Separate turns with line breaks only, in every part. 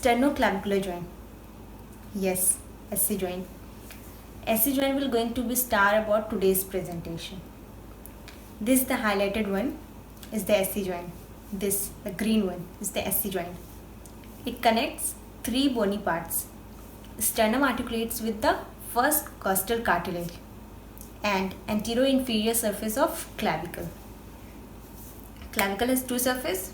sternoclavicular joint. Yes, SC joint. SC joint will going to be star about today's presentation. This the highlighted one is the SC joint. This the green one is the SC joint. It connects three bony parts. Sternum articulates with the first costal cartilage and anterior inferior surface of clavicle. Clavicle has two surfaces.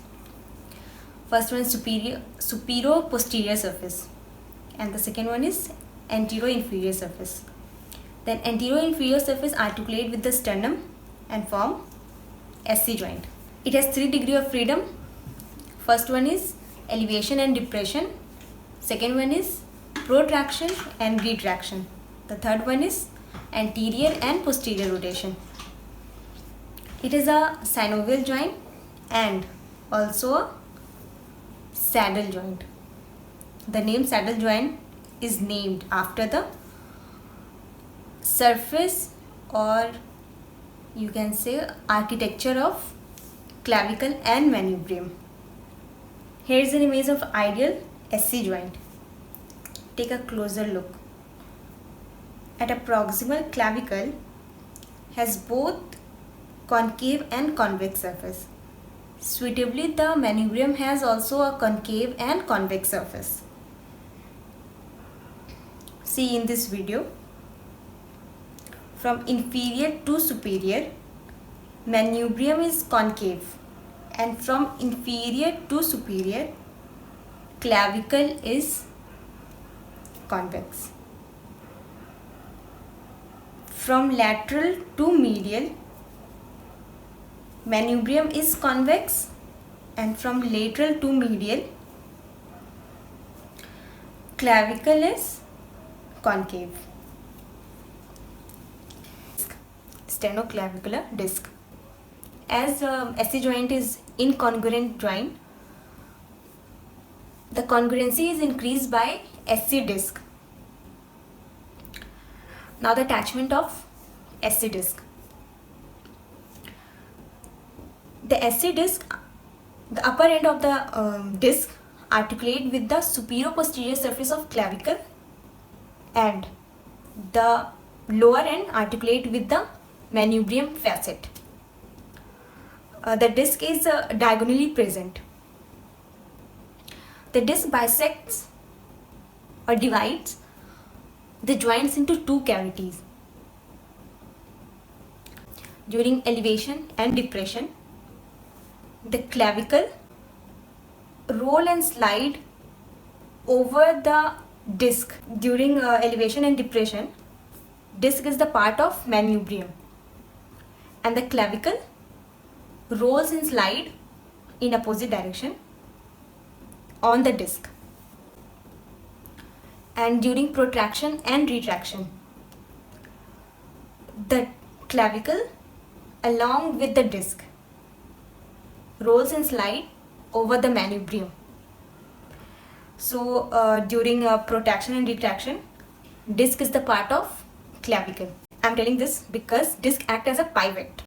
First one is superior posterior surface and the second one is anterior inferior surface. Then anterior inferior surface articulate with the sternum and form SC joint. It has 3 degrees of freedom. First one is elevation and depression. Second one is protraction and retraction. The third one is anterior and posterior rotation. It is a synovial joint and also a saddle joint. The name saddle joint is named after the surface or you can say architecture of clavicle and manubrium. Here is an image of ideal SC joint. Take a closer look. At a proximal clavicle has both concave and convex surface. Suitably, the manubrium has also a concave and convex surface. See in this video, from inferior to superior, manubrium is concave, and from inferior to superior, clavicle is convex. From lateral to medial, manubrium is convex, and from lateral to medial, clavicle is concave. Sternoclavicular disc. As SC joint is incongruent joint, the congruency is increased by SC disc. Now the attachment of SC disc. The SC disc, the upper end of the disc articulate with the superior posterior surface of clavicle and the lower end articulate with the manubrium facet. The disc is diagonally present. The disc bisects or divides the joints into two cavities. During elevation and depression, the clavicle roll and slide over the disc. During elevation and depression, disc is the part of manubrium and the clavicle rolls and slide in opposite direction on the disc. And during protraction and retraction, the clavicle along with the disc rolls and slide over the manubrium. So during protraction and retraction, disc is the part of clavicle. I am telling this because disc acts as a pivot.